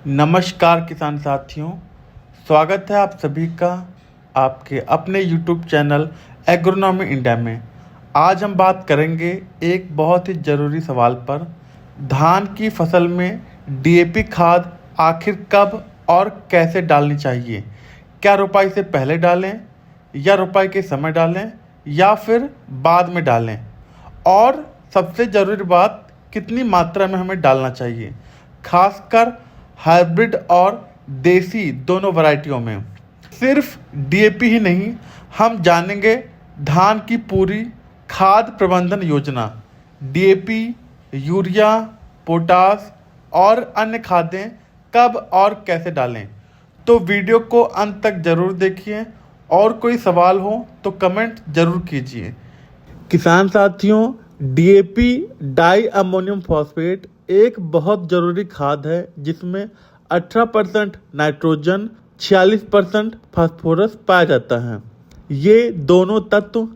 नमस्कार किसान साथियों, स्वागत है आप सभी का आपके अपने YouTube चैनल एग्रोनॉमी इंडिया में। आज हम बात करेंगे एक बहुत ही ज़रूरी सवाल पर। धान की फसल में डीएपी खाद आखिर कब और कैसे डालनी चाहिए? क्या रोपाई से पहले डालें या रोपाई के समय डालें या फिर बाद में डालें? और सबसे ज़रूरी बात, कितनी मात्रा में हमें डालना चाहिए, खासकर हाइब्रिड और देसी दोनों वैरायटियों में। सिर्फ डीएपी ही नहीं, हम जानेंगे धान की पूरी खाद प्रबंधन योजना। डीएपी, यूरिया, पोटास और अन्य खादें कब और कैसे डालें। तो वीडियो को अंत तक ज़रूर देखिए और कोई सवाल हो तो कमेंट ज़रूर कीजिए। किसान साथियों, डीएपी डाई अमोनियम फॉस्फेट एक बहुत ज़रूरी खाद है जिसमें 18% नाइट्रोजन, 46% फास्फोरस पाया जाता है। ये दोनों तत्व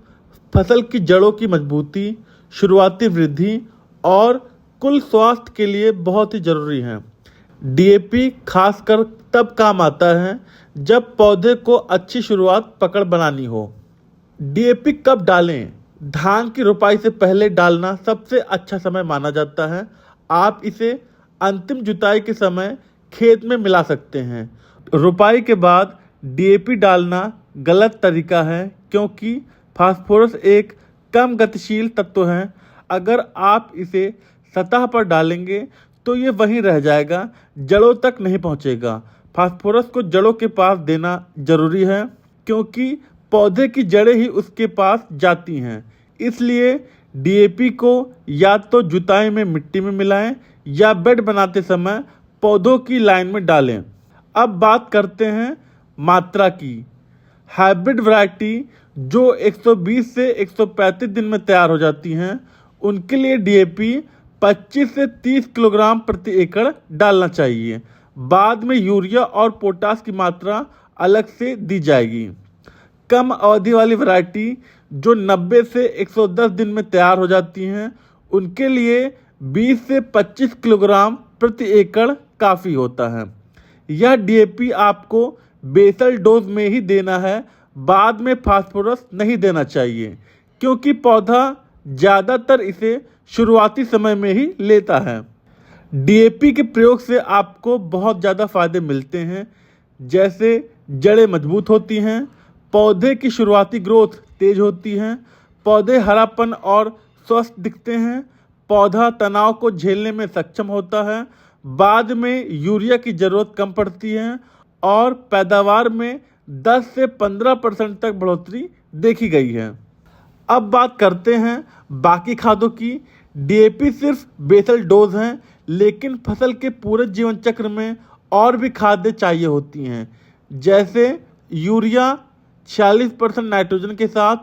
फसल की जड़ों की मजबूती, शुरुआती वृद्धि और कुल स्वास्थ्य के लिए बहुत ही ज़रूरी हैं। डीएपी खासकर तब काम आता है जब पौधे को अच्छी शुरुआत पकड़ बनानी हो। डीएपी कब डालें? धान की रोपाई से पहले डालना सबसे अच्छा समय माना जाता है। आप इसे अंतिम जुताई के समय खेत में मिला सकते हैं। रोपाई के बाद डीएपी डालना गलत तरीका है क्योंकि फास्फोरस एक कम गतिशील तत्व है। अगर आप इसे सतह पर डालेंगे तो ये वहीं रह जाएगा, जड़ों तक नहीं पहुंचेगा। फास्फोरस को जड़ों के पास देना जरूरी है क्योंकि पौधे की जड़ें ही उसके पास जाती हैं। इसलिए डीएपी को या तो जुताई में मिट्टी में मिलाएं या बेड बनाते समय पौधों की लाइन में डालें। अब बात करते हैं मात्रा की। हाइब्रिड वैरायटी जो 120 से 135 दिन में तैयार हो जाती हैं, उनके लिए डीएपी 25 से 30 किलोग्राम प्रति एकड़ डालना चाहिए। बाद में यूरिया और पोटास की मात्रा अलग से दी जाएगी। कम अवधि वाली वैरायटी जो 90 से 110 दिन में तैयार हो जाती हैं, उनके लिए 20 से 25 किलोग्राम प्रति एकड़ काफ़ी होता है। यह डीएपी आपको बेसल डोज में ही देना है, बाद में फास्फोरस नहीं देना चाहिए क्योंकि पौधा ज़्यादातर इसे शुरुआती समय में ही लेता है। डीएपी के प्रयोग से आपको बहुत ज़्यादा फायदे मिलते हैं, जैसे जड़ें मजबूत होती हैं, पौधे की शुरुआती ग्रोथ तेज होती है, पौधे हरापन और स्वस्थ दिखते हैं, पौधा तनाव को झेलने में सक्षम होता है, बाद में यूरिया की ज़रूरत कम पड़ती है और पैदावार में 10 से 15% तक बढ़ोतरी देखी गई है। अब बात करते हैं बाकी खादों की। डीएपी सिर्फ बेसल डोज हैं, लेकिन फसल के पूरे जीवन चक्र में और भी खादें चाहिए होती हैं, जैसे यूरिया 46% नाइट्रोजन के साथ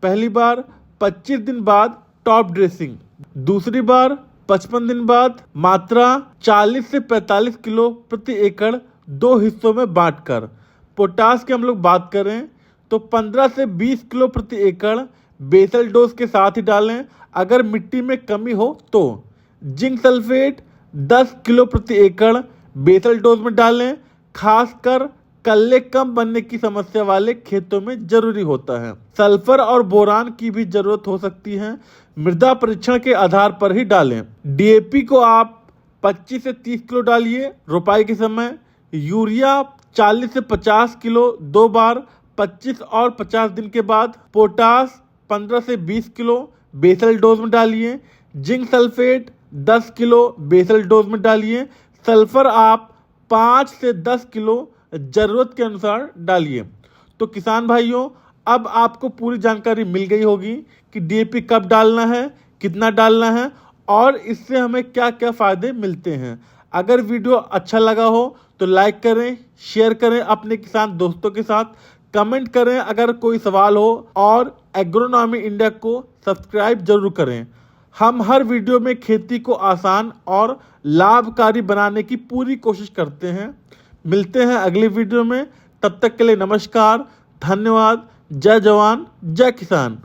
पहली बार 25 दिन बाद टॉप ड्रेसिंग, दूसरी बार 55 दिन बाद मात्रा 40 से 45 किलो प्रति एकड़ 2 हिस्सों में बांटकर। पोटास की हम लोग बात करें तो 15 से 20 किलो प्रति एकड़ बेसल डोज के साथ ही डालें। अगर मिट्टी में कमी हो तो जिंक सल्फेट 10 किलो प्रति एकड़ बेसल डोज में डालें। खासकर कल्ले कम बनने की समस्या वाले खेतों में जरूरी होता है। सल्फर और बोरान की भी जरूरत हो सकती है, मृदा परीक्षण के आधार पर ही डालें। डीएपी को आप 25 से 30 किलो डालिए रोपाई के समय। यूरिया 40 से 50 किलो 2 बार 25 और 50 दिन के बाद। पोटास 15 से 20 किलो बेसल डोज में डालिए। Zinc sulphate 10 kilo basal dose में डालिए। सल्फर आप 5 से 10 किलो ज़रूरत के अनुसार डालिए। तो किसान भाइयों, अब आपको पूरी जानकारी मिल गई होगी कि डीएपी कब डालना है, कितना डालना है और इससे हमें क्या क्या फ़ायदे मिलते हैं। अगर वीडियो अच्छा लगा हो तो लाइक करें, शेयर करें अपने किसान दोस्तों के साथ, कमेंट करें अगर कोई सवाल हो और एग्रोनॉमी इंडिया को सब्सक्राइब जरूर करें। हम हर वीडियो में खेती को आसान और लाभकारी बनाने की पूरी कोशिश करते हैं। मिलते हैं अगली वीडियो में, तब तक के लिए नमस्कार, धन्यवाद। जय जवान जय किसान।